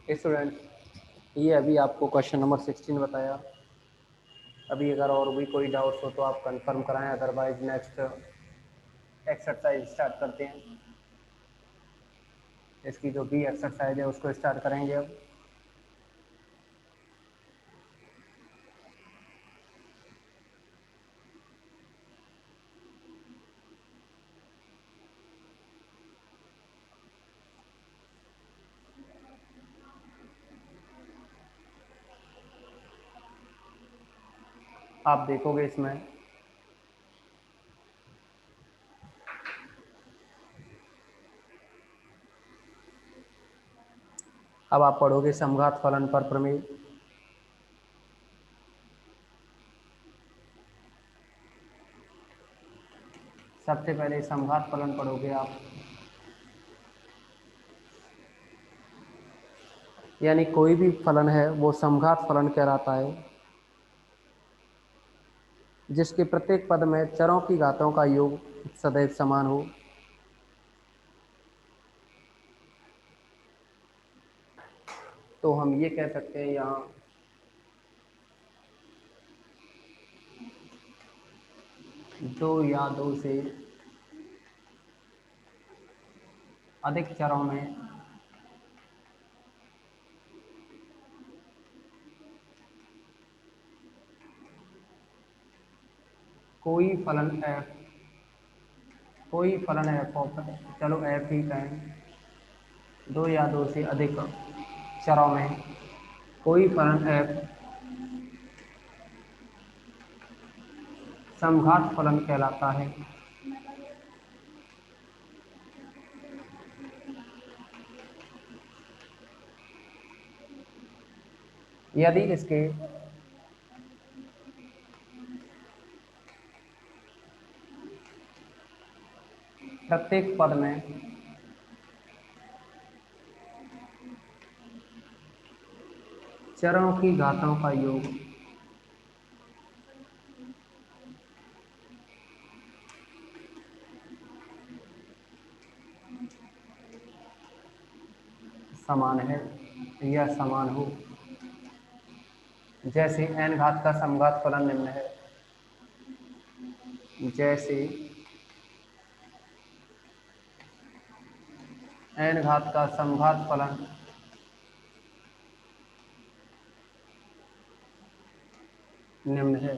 Student, ये अभी आपको क्वेश्चन नंबर 16 बताया। अभी अगर और भी कोई डाउट्स हो तो आप कंफर्म कराएं, अदरवाइज नेक्स्ट एक्सरसाइज स्टार्ट करते हैं। इसकी जो भी एक्सरसाइज है उसको स्टार्ट करेंगे अब। आप देखोगे इसमें अब आप पढ़ोगे समघात फलन पर प्रमेय। सबसे पहले समघात फलन पढ़ोगे आप, यानी कोई भी फलन है वो समघात फलन कहलाता है जिसके प्रत्येक पद में चरों की घातों का योग सदैव समान हो। तो हम ये कह सकते हैं यहाँ दो या दो से अधिक चरों में कोई फलन f, कोई फलन f ऑफ, चलो f ही कहें, दो या दो से अधिक चरों में कोई फलन f समघात फलन कहलाता है यदि इसके प्रत्येक पद में चरों की घातों का योग समान है या समान हो। जैसे n घात का समघात फलन निम्न है, जैसे n घात का समघात फलन निम्न है।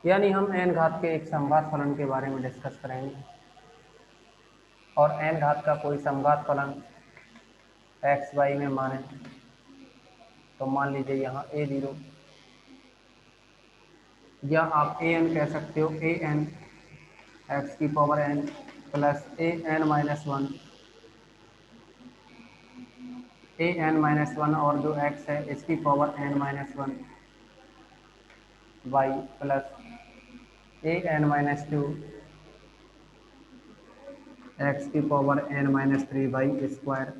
यानी हम n घात के एक समघात फलन के बारे में डिस्कस करेंगे, और n घात का कोई समघात फलन एक्स वाई में माने तो मान लीजिए यहाँ a0, या आप an कह सकते हो, an एक्स की power n plus an-1, an-1 और जो x है इसकी power n-1 y plus an-2 x की पावर n-3 y स्क्वायर,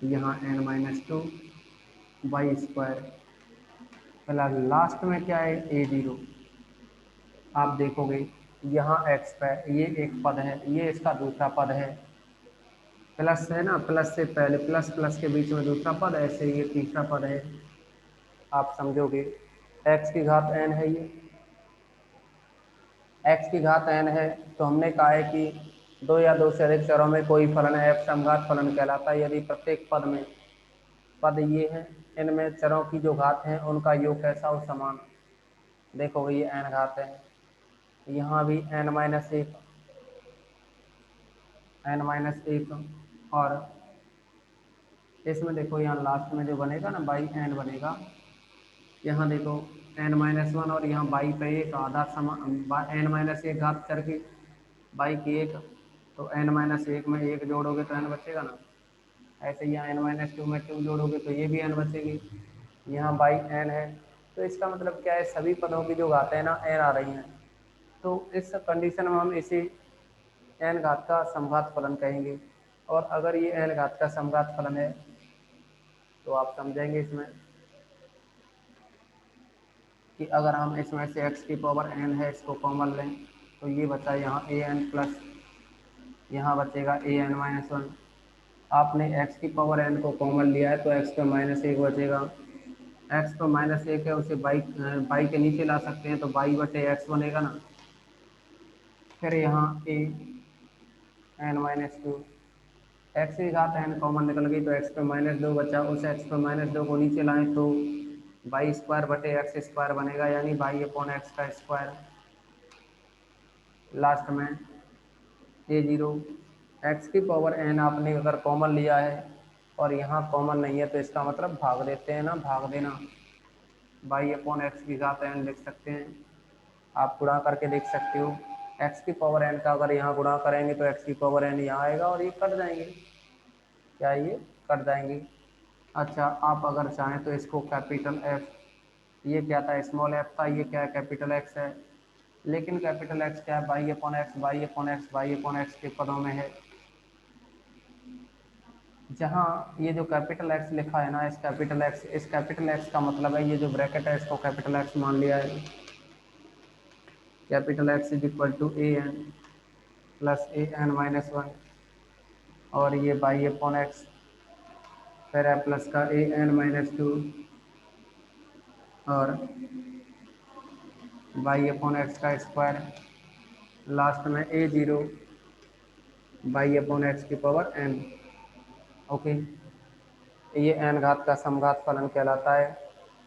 यहाँ n-2 y square plus last में क्या है a0। आप देखोगे यहाँ x पे ये एक पद है, ये इसका दूसरा पद है, प्लस है ना, प्लस से पहले प्लस प्लस के बीच में दूसरा पद, ऐसे ये तीसरा पद है। आप समझोगे x की घात n है, ये x की घात n है, तो हमने कहा है कि दो या दो से अधिक चरों में कोई फलन f समघात फलन कहलाता है यदि प्रत्येक पद में, पद ये है, इनमें चरों की जो घात है उनका योग कैसा हो, समान। देखो ये n घात है, यहाँ भी n-1, n-1, और इसमें देखो यहाँ लास्ट में जो बनेगा ना बाई n बनेगा, यहाँ देखो n-1 और यहाँ बाई पे एक आधा समान, n-1 घात चर की बाई की एक, तो n-1 में एक जोड़ोगे तो n बचेगा ना, ऐसे यहाँ n-2 में 2 जोड़ोगे तो ये भी n बचेगी, यहाँ बाई n है। तो इसका मतलब क्या है, सभी पदों की जो घातें हैं ना n आ रही हैं, तो इस कंडीशन में हम इसे n घात का समघात फलन कहेंगे। और अगर ये n घात का समघात फलन है तो आप समझेंगे इसमें कि अगर हम इसमें से x की पावर n है इसको कॉमन लें तो ये बचा यहाँ an प्लस यहाँ बचेगा ए एन माइनस वन। आपने x की पावर n को कॉमन लिया है तो x पे माइनस एक बचेगा। x पे माइनस एक है, उसे बाई के नीचे ला सकते हैं तो बाई बटे एक्स बनेगा ना। फिर यहाँ ए एन माइनस टू, एक्स की घात एन कॉमन निकल गई तो एक्स पे माइनस दो बचा, उस एक्स पे माइनस दो को नीचे लाएं तो बाई स्क्वायर बटे एक्स स्क्वायर बनेगा, यानी बाई अपॉन एक्स का स्क्वायर। लास्ट में ए जीरो, एक्स की पावर एन आपने अगर कॉमन लिया है और यहाँ कॉमन नहीं है तो इसका मतलब भाग देते हैं ना, भाग देना। बाई अपॉन एक्स की घात एन लिख सकते हैं, आप गुणा करके देख सकते हो। एक्स की पावर एन का अगर यहाँ गुणा करेंगे तो एक्स की पावर एन यहाँ आएगा और ये कट जाएंगे। क्या ये कट जाएंगे। अच्छा, आप अगर चाहें तो इसको कैपिटल एफ, ये क्या था स्मॉल एफ था, ये क्या है कैपिटल एक्स है। लेकिन कैपिटल एक्स क्या है, by upon x by upon x by upon x के पदों में है। जहाँ ये जो कैपिटल एक्स लिखा है ना, इस कैपिटल एक्स का मतलब है ये जो ब्रैकेट है इसको कैपिटल एक्स मान लिया है। Capital X is equal to A N plus A N minus one, और ये बाई अपॉन एक्स, फिर है प्लस का ए एन माइनस टू और बाई अपॉन एक्स का स्क्वायर, लास्ट में A zero by upon X की पावर एन। ओके, ये एन घात का समघात फलन कहलाता है।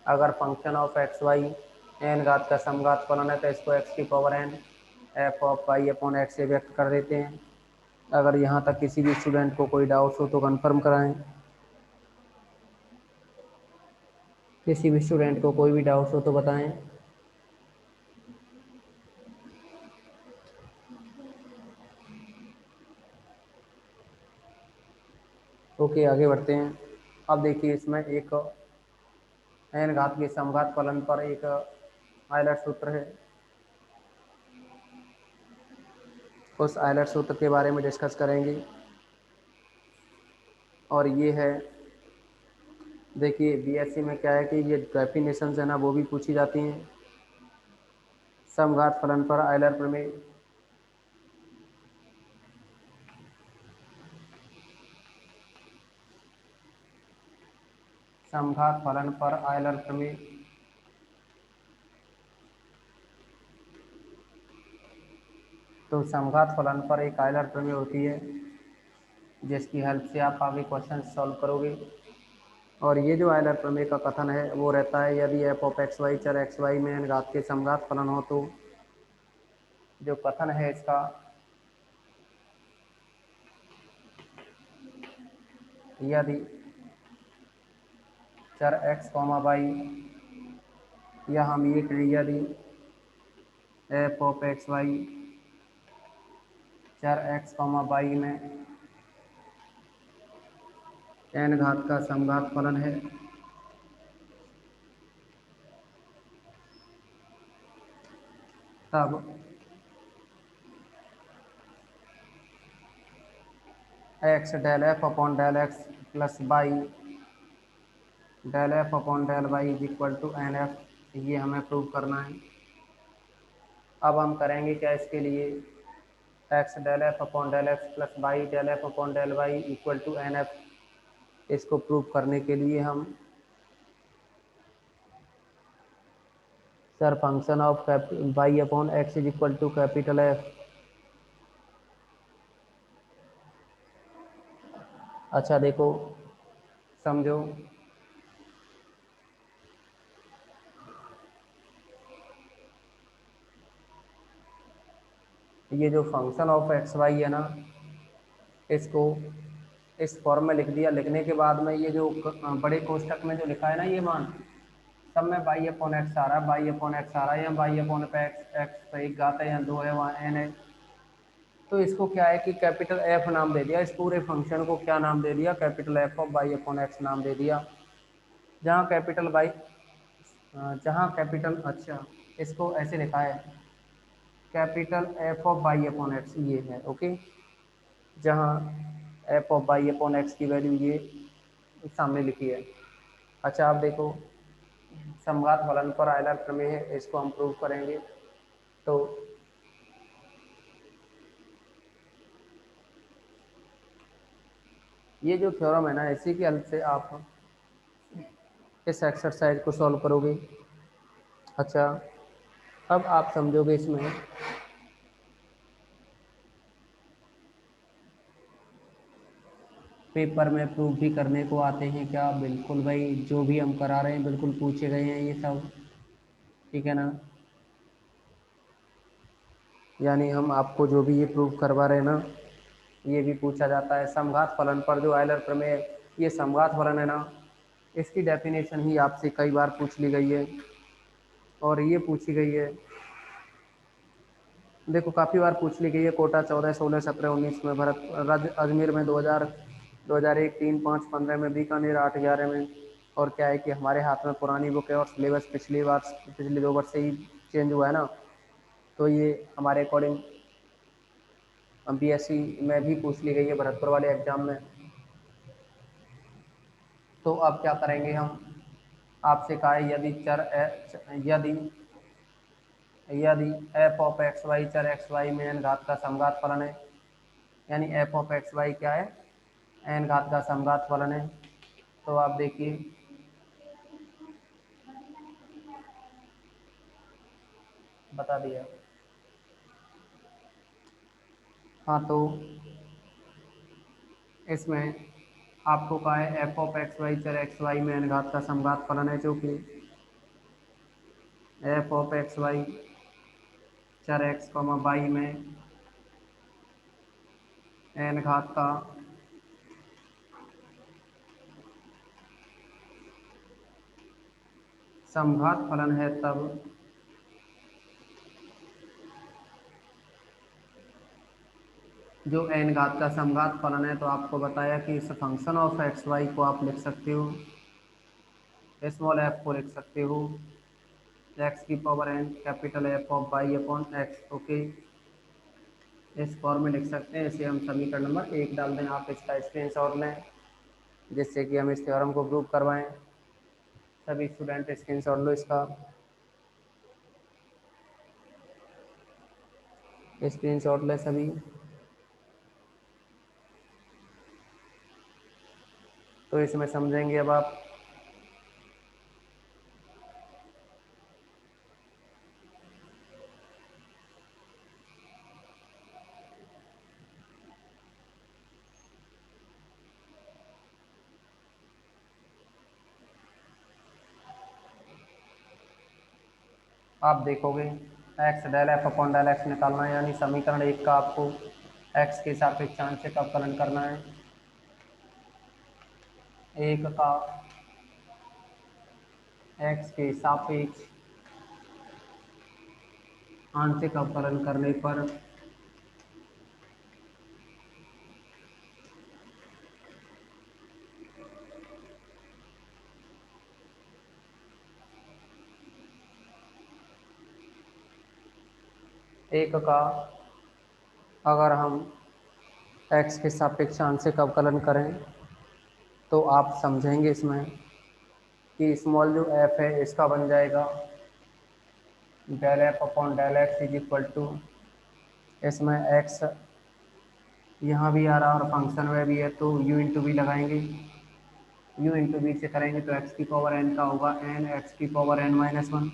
अगर function of x Y N घात का समघात फलन है तो इसको एक्स की power N F of Y upon X से व्यक्त कर देते हैं। अगर यहाँ तक किसी भी स्टूडेंट को कोई डाउट हो तो कंफर्म कराएं। किसी भी स्टूडेंट को कोई भी डाउट हो तो बताएं। ओके, आगे बढ़ते हैं। अब देखिए इसमें एक एन घात के समघात फलन पर एक आयलर सूत्र है, उस आयलर सूत्र के बारे में डिस्कस करेंगे। और ये है, देखिए बीएससी में क्या है कि ये डेफिनेशंस है ना वो भी पूछी जाती हैं। समघात फलन पर आयलर प्रमेय, समघात फलन पर आयलर प्रमेय। तो समघात फलन पर एक आयलर प्रमेय होती है जिसकी हेल्प से आप आगे क्वेश्चन सॉल्व करोगे। और ये जो आयलर प्रमेय का कथन है वो रहता है, यदि एफ ऑफ एक्स वाई चर एक्स वाई में एन घात के समघात फलन हो तो, जो कथन है इसका, यदि चर एक्स कॉमा वाई, या हम ये कहें यदि एफ ऑफ एक्स वाई चर एक्स कॉमा वाई में एन घात का समघात फलन है, तब X del F upon del x plus Y del F upon del Y is equal to N F, ये हमें प्रूव करना है। अब हम करेंगे क्या इसके लिए, X del F upon del x plus Y del F upon del Y equal to N F, इसको प्रूव करने के लिए हम sir function of Y upon X is equal to capital F. अच्छा देखो, समझो, ये जो फंक्शन ऑफ एक्स वाई है ना, इसको इस फॉर्म में लिख दिया। लिखने के बाद में ये जो बड़े कोष्टक में जो लिखा है ना ये मान, सब में बाई अपॉन एक्स आ रहा है, बाई अपॉन एक्स आ रहा है, या बाई अपॉन पे एक्स, एक्स पे एक घात है या दो है, वहाँ एन है। तो इसको क्या है कि कैपिटल एफ नाम दे दिया, इस पूरे फंक्शन को क्या नाम दे दिया, capital F of by upon x नाम दे दिया। जहाँ कैपिटल बाई, जहाँ कैपिटल, अच्छा इसको ऐसे लिखा है capital F of by upon x, ये है ओके। जहाँ F of by upon X की वैल्यू ये सामने लिखी है। अच्छा आप देखो, समघात फलन पर आयलर प्रमेय है, इसको हम प्रूव करेंगे। तो ये जो थ्योरम है ना, इसी की हेल्प से आप इस एक्सरसाइज को सॉल्व करोगे। अच्छा, अब आप समझोगे इसमें पेपर में प्रूफ भी करने को आते हैं क्या? बिल्कुल भाई, जो भी हम करा रहे हैं बिल्कुल पूछे गए हैं ये सब, ठीक है ना। यानी हम आपको जो भी ये प्रूफ करवा रहे हैं ना, ये भी पूछा जाता है। समघात फलन पर जो आयलर प्रमेय, ये समघात फलन है ना, इसकी डेफिनेशन ही आपसे कई बार पूछ ली गई है और ये पूछी गई है, देखो काफ़ी बार पूछ ली गई है। कोटा 14, 16, 17, 19 में, भरत अजमेर में 2000, 2001, 3, 5, 15 में, बीकानेर 8, 11 में। और क्या है कि हमारे हाथ में पुरानी बुक है और सिलेबस पिछले 2 वर्ष से ही चेंज हुआ है ना, तो ये हमारे अकॉर्डिंग बीएससी में भी पूछ ली गई है भरतपुर वाले एग्जाम में। तो अब क्या करेंगे हम, आपसे कहा है यदि यदि एफ ऑफ एक्स वाई चर एक्स वाई में एन घात का समघात फलन है, यानी एफ ऑफ एक्स वाई क्या है, एन घात का समघात फलन है। तो आप देखिए, बता दिया। हाँ, तो इसमें आपको कहा है एफ ऑफ एक्स वाई चर एक्स वाई में एन घात का समघात फलन है, जो कि एफ ऑफ एक्स वाई चर एक्स कॉमा वाई में एन घात का समघात फलन है, तब जो एन घात का समघात फलन है, तो आपको बताया कि इस फंक्शन ऑफ एक्स वाई को आप लिख सकते हो, स्मॉल एफ को लिख सकते हो एक्स की power N capital F of Y upon X. Okay, इस फॉर्म में लिख सकते हैं। इसे हम समीकरण नंबर 1 डाल दें। आप इसका स्क्रीनशॉट लें जिससे कि हम इस थ्योरम को प्रूव करवाएं। सभी स्टूडेंट स्क्रीनशॉट लो इसका, स्क्रीनशॉट ले सभी। तो इसमें समझेंगे अब आप। आप देखोगे X del F upon del X निकालना है, यानी समीकरण 1 का आपको एक्स के सापेक्ष आंशिक अवकलन करना है। एक का एक्स के सापेक्ष आंशिक अवकलन करने पर एक का अगर हम एक्स के सापेक्ष आंशिक अवकलन करें तो आप समझेंगे इसमें कि स्मॉल जो एफ है इसका बन जाएगा del F upon del x is equal to, इसमें एक्स यहाँ भी आ रहा है और फंक्शन में भी है, तो यू इंटू वी लगाएंगे। यू इंटू वी से करेंगे तो एक्स की पावर एन का होगा एन एक्स की power N minus one,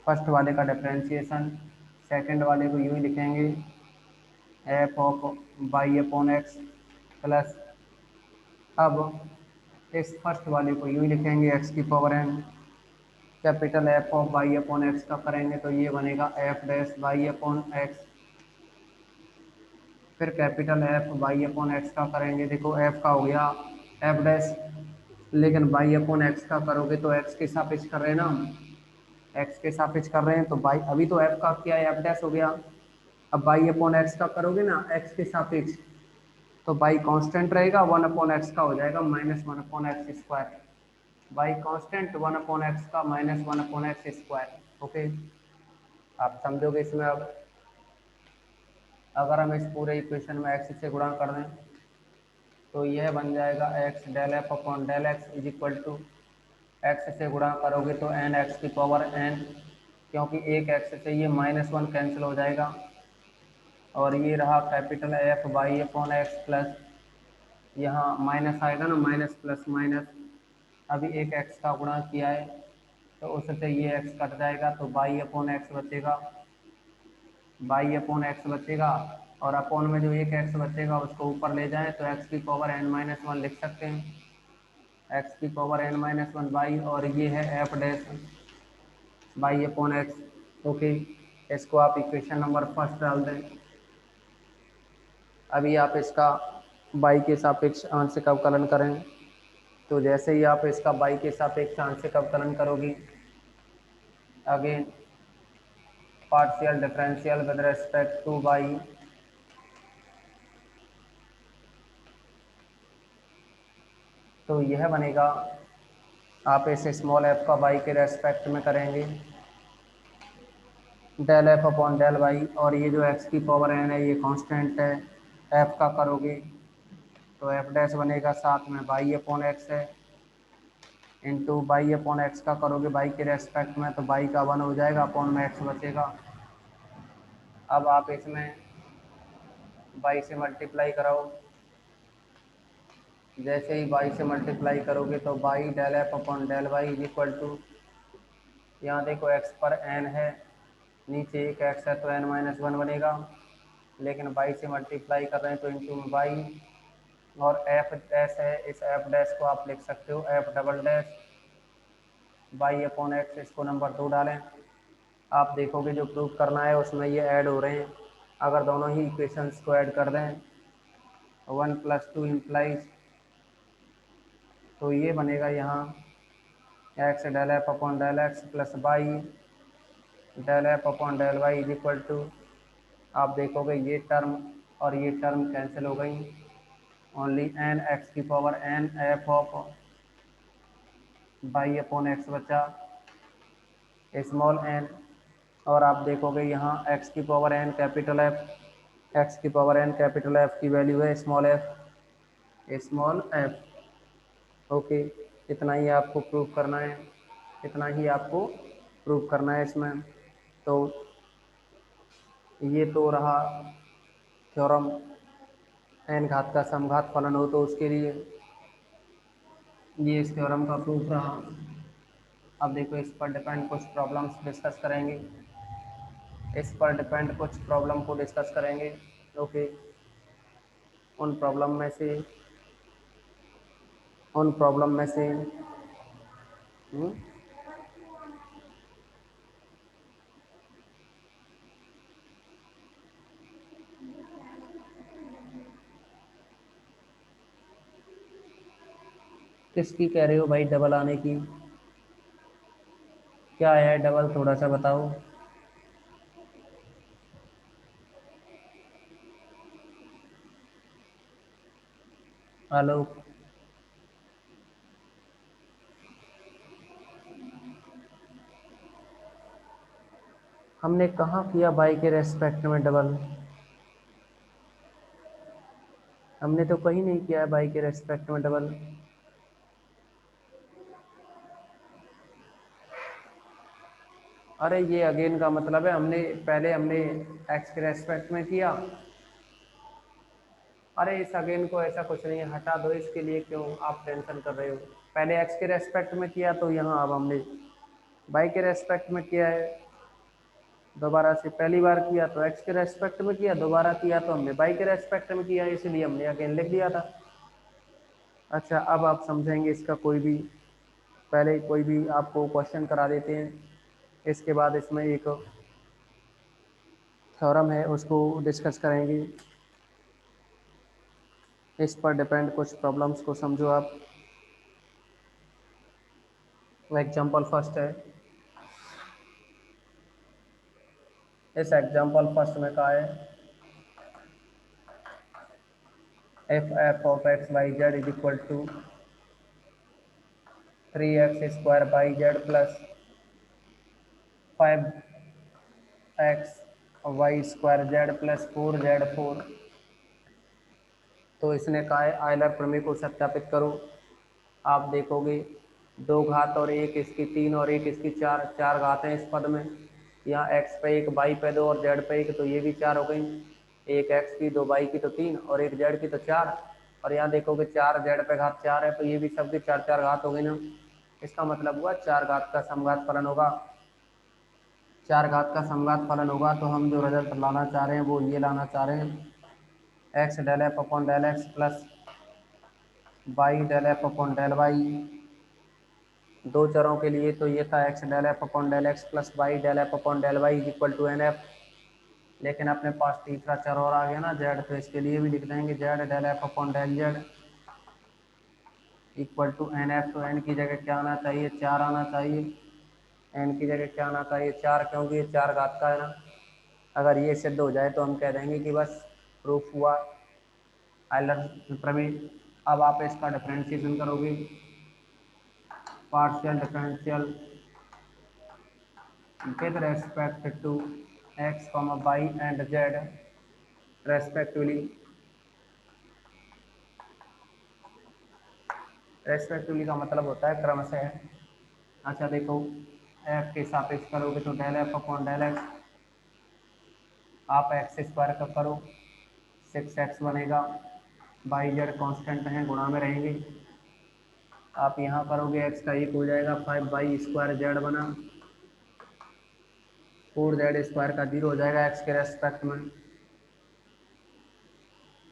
first वाले का डिफ्रेंशिएशन। सेकंड वाले को यूँ ही लिखेंगे F of Y upon X plus, अब इस फर्स्ट वाले को यूँ ही लिखेंगे एक्स की power N capital F of Y upon x का करेंगे तो ये बनेगा F dash y upon x, फिर capital F Y upon x का करेंगे। देखो एफ का हो गया एफ डैश, लेकिन वाई अपॉन एक्स का करोगे तो एक्स के सापेक्ष कर रहे हैं ना हम, एक्स के सापेक्ष कर रहे हैं तो वाई, अभी तो एफ का क्या है, एफ डैश हो गया। अब वाई अपॉन एक्स का करोगे ना एक्स के सापेक्ष, तो वाई कांस्टेंट रहेगा, 1/x का हो जाएगा -1/x²। वाई कांस्टेंट 1/x का -1/x²। ओके, आप समझोगे इसमें। अब अगर हम इस पूरे इक्वेशन में एक्स से गुणा कर दें तो यह बन जाएगा X del F upon del x is equal to, X से गुणा करोगे तो एन एक्स की पावर एन, क्योंकि एक एक्स से ये -1 कैंसिल हो जाएगा, और ये रहा capital F Y upon X plus यहाँ माइनस आएगा ना, माइनस प्लस माइनस, अभी एक एक्स का गुणा किया है तो उससे ये एक्स कट जाएगा, तो बाई अपॉन एक्स बचेगा, बाई अपॉन एक्स बचेगा। और अपॉन में जो एक एक्स बचेगा उसको ऊपर ले जाएं तो एक्स की पावर एन माइनस वन लिख सकते हैं, एक्स की power N minus one by, और ये है F dash by upon X. Okay, इसको आप इक्वेशन नंबर फर्स्ट डाल दें। अभी आप इसका बाई के सापेक्ष आंशिक अवकलन करें, तो जैसे ही आप इसका बाई के सापेक्ष आंशिक अवकलन करोगी, again partial differential with respect to by, तो यह बनेगा, आप इस स्मॉल एफ का बाई के रेस्पेक्ट में करेंगे del F upon del Y, और ये जो एक्स की पावर एन है ये कांस्टेंट है, एफ का करोगे तो एफ डैश बनेगा, साथ में बाई अपॉन एक्स है, इंटू बाई अपॉन एक्स का करोगे बाई के रेस्पेक्ट में तो बाई का वन हो जाएगा, अपॉन में एक्स बचेगा। अब आप इसमें बाई से मल्टीप्लाई कराओ, जैसे ही बाई से मल्टीप्लाई करोगे तो by del F upon del Y is equal to, यहाँ देखो एक्स पर एन है, नीचे एक एक्स है तो एन माइनस वन बनेगा, लेकिन बाई से मल्टीप्लाई कर रहे हैं तो इंटू में बाई, और एफ डैश है, इस एफ डैश को आप लिख सकते हो F double dash by upon x, इसको नंबर 2 डालें। आप देखोगे जो प्रूव करना है उसमें ये ऐड हो रहे हैं, अगर दोनों ही इक्वेशंस को ऐड कर दें, वन प्लस टू इम्प्लाइज, तो ये बनेगा यहाँ X del F upon del x plus by del F upon del Y is equal to, आप देखोगे ये टर्म और ये टर्म कैंसिल हो गई, ओनली एन एक्स की power N F of by upon X बचा, स्मॉल एन, और आप देखोगे यहाँ एक्स की power N capital F, X की पावर एन कैपिटल एफ की वैल्यू है small F, small F. Okay, इतना ही आपको प्रूव करना है, इतना ही आपको प्रूव करना है इसमें। तो ये तो रहा थ्योरम, एन घात का समघात फलन हो तो उसके लिए, ये इस थ्योरम का प्रूफ रहा। अब देखो इस पर डिपेंड कुछ प्रॉब्लम्स डिस्कस करेंगे, इस पर डिपेंड कुछ प्रॉब्लम को डिस्कस करेंगे। ओके, उन प्रॉब्लम में से उन प्रॉब्लम में से किसकी कह रहे हो भाई डबल आने की, क्या है डबल, थोड़ा सा बताओ। हेलो, हमने कहाँ किया बाई के रेस्पेक्ट में डबल, हमने तो कहीं नहीं किया है बाई के रेस्पेक्ट में डबल। अरे ये अगेन का मतलब है हमने पहले हमने एक्स के रेस्पेक्ट में किया, अरे इस अगेन को ऐसा कुछ नहीं है, हटा दो, इसके लिए क्यों आप टेंशन कर रहे हो। पहले एक्स के रेस्पेक्ट में किया तो यहाँ अब हमने बाई के रेस्पेक्ट में किया है, दोबारा से पहली बार किया तो एक्स के रेस्पेक्ट में किया, दोबारा किया तो हमने बाई के रेस्पेक्ट में किया, इसलिए हमने अगेन लिख दिया था। अच्छा, अब आप समझेंगे इसका कोई भी, पहले कोई भी आपको क्वेश्चन करा देते हैं, इसके बाद इसमें एक थ्योरम है उसको डिस्कस करेंगे, इस पर डिपेंड कुछ प्रॉब्लम्स को समझो आप। एग्जाम्पल फर्स्ट है, इस एग्जाम्पल फर्स्ट में कहा है F of x y z is equal to 3x² by Z plus 5x वाई² जेड प्लस 4z4। तो इसने कहा है आयलर प्रमेय को सत्यापित करो, आप देखोगे दो घात और एक इसकी तीन और एक इसकी चार, चार घात हैं इस पद में, यहाँ एक्स पे एक बाई पे दो और जेड पे एक, तो ये भी चार हो गई, एक एक्स की दो बाई की तो तीन और एक जेड की तो चार, और यहाँ देखोगे 4 जेड पे घात 4 है, तो ये भी सबकी 4 4 घात हो गई ना। इसका मतलब हुआ 4 घात का समघात फलन होगा। 4 घात का समघात फलन होगा, तो हम जो रिजल्ट लाना चाह रहे हैं वो ये लाना चाह रहे हैं, x del F upon del x plus Y del F upon del y. दो चरों के लिए तो ये था x del F upon del x plus Y del F upon del Y is equal to N f. लेकिन अपने पास तीसरा चर और आ गया ना जेड, तो इसके लिए भी लिख देंगे z del F upon del z equal to N f. तो एन की जगह क्या आना चाहिए, 4 आना चाहिए। एन की जगह क्या आना चाहिए, 4, क्योंकि ये 4 घात का है ना। अगर ये सिद्ध हो जाए तो हम कह देंगे कि बस प्रूफ हुआ आयलर प्रमेय। अब आप इसका डिफरेंशिएशन करोगे, partial differential with respect to x, y and z respectively। Respectively का मतलब होता है क्रमशः। अच्छा देखो, f के सापेक्ष करोगे तो del F upon del x, आप एक्स स्क्वायर का करो 6x बनेगा, वाई जेड कॉन्स्टेंट हैं गुणा में रहेंगे। आप यहाँ करोगे x का 1 हो जाएगा, 5y स्क्वायर जेड बना, 4z स्क्वायर का 0 हो जाएगा x के रेस्पेक्ट में।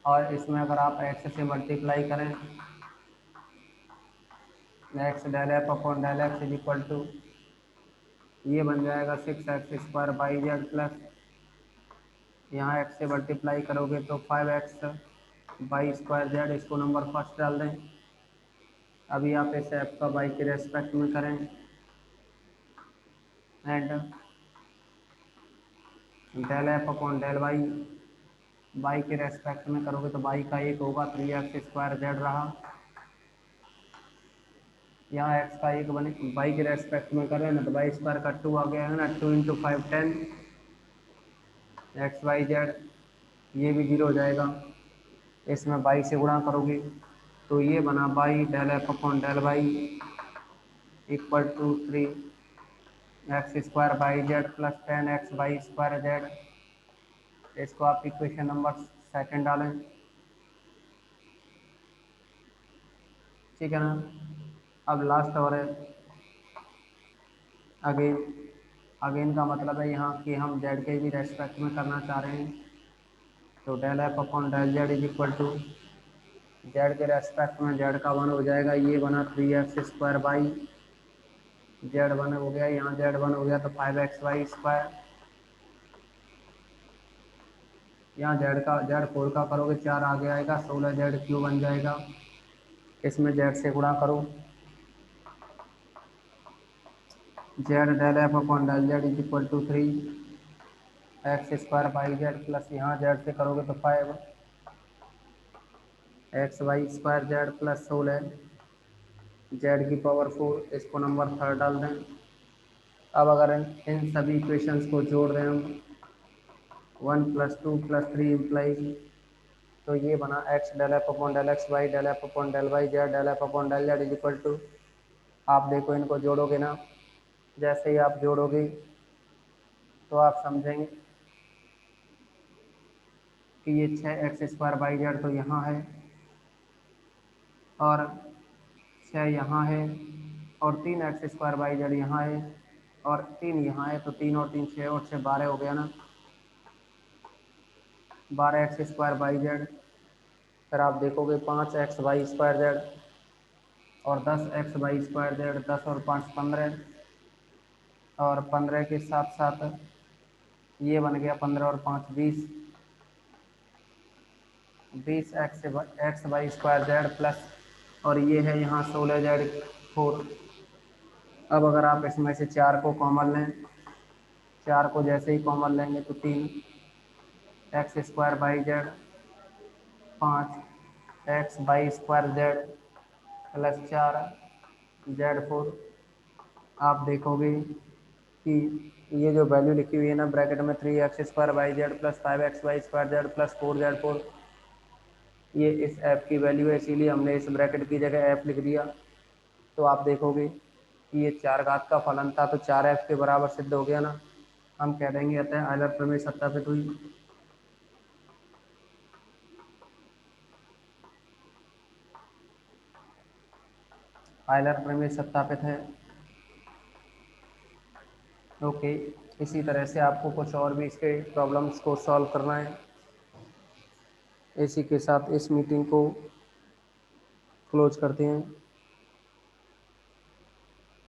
और इसमें अगर आप x से मल्टीप्लाई करें, x del F upon del x is equal to ये बन जाएगा 6x square by Z plus, यहाँ x से मल्टीप्लाई करोगे तो 5x बाई स्क्वायर जेड, इसको नंबर फर्स्ट डाल दें। अभी आप इस f का y के रेस्पेक्ट में करें and del F upon del y के रेस्पेक्ट में करोगे तो y का 1 होगा, 3x स्क्वायर जेड रहा। यहाँ x का 1 बने, y के रेस्पेक्ट में करें ना तो y स्क्वायर का 2 आ गया है ना, 2 इंटू 5 10 एक्स वाई जेड, ये भी 0 हो जाएगा। इसमें y से गुणा करोगे तो ये बना y del F upon del Y equal to 3x square by Z plus 10x y square z. इसको आप इक्वेशन नंबर सेकंड डालें, ठीक है ना। अब लास्ट और है अगेन। अगेन का मतलब है यहाँ कि हम जेड के भी रेस्पेक्ट में करना चाह रहे हैं, तो del F upon del Z is equal to z के रेस्पेक्ट में जेड का 1 हो जाएगा, ये बना 3x स्क्वायर बाई जेड 1 हो गया, यहाँ जेड 1 हो गया तो 5x वाई स्क्वायर। यहाँ जेड का जेड 4 का करोगे 4 आगे आएगा, 16 जेड क्यू बन जाएगा। इसमें जेड से गुणा करो, Z del F upon del Z is equal to 3x square by Z plus यहाँ जेड से करोगे तो 5x Y square Z plus 16 Z की पावर 4, इसको नंबर थर्ड डाल दें। अब अगर इन सभी इक्वेशंस को जोड़ दें हम, 1 प्लस 2 प्लस 3 इम्प्लाइज, तो ये बना x del F upon del x y del F upon del y z del F upon del Z is equal to, आप देखो इनको जोड़ोगे ना, जैसे ही आप जोड़ोगे तो आप समझेंगे कि ये 6x स्क्वायर बाई जेड तो यहाँ है और 6 यहाँ है और 3x स्क्वायर बाई जेड यहाँ है और 3 यहाँ है, तो 3 और 3 6 और 6 12 हो गया ना, 12x स्क्वायर बाई जेड। फिर आप देखोगे 5x वाई स्क्वायर जेड और 10x वाई स्क्वायर जेड, 10 और 5 15 और 15 के साथ साथ ये बन गया 15 और 5 20, 20x Y square Z plus और ये है यहाँ 16 जेड 4। अब अगर आप इसमें से 4 को कॉमन लें, 4 को जैसे ही कॉमन लेंगे तो 3x square by Z, 5x by square Z plus 4 Z 4। आप देखोगे कि ये जो वैल्यू लिखी हुई है ना ब्रैकेट में, 3x square by Z plus 5x Y square Z plus 4z4, ये इस ऐप की वैल्यू है, इसीलिए हमने इस ब्रैकेट की जगह ऐप लिख दिया। तो आप देखोगे कि ये 4 घात का फलन था, तो 4f के बराबर सिद्ध हो गया ना। हम कह देंगे अतः आयलर प्रमेय सत्यापित हुई। आयलर प्रमेय सत्यापित है। ओके, इसी तरह से आपको कुछ और भी इसके प्रॉब्लम्स को सॉल्व करना है। इसी के साथ इस मीटिंग को क्लोज करते हैं।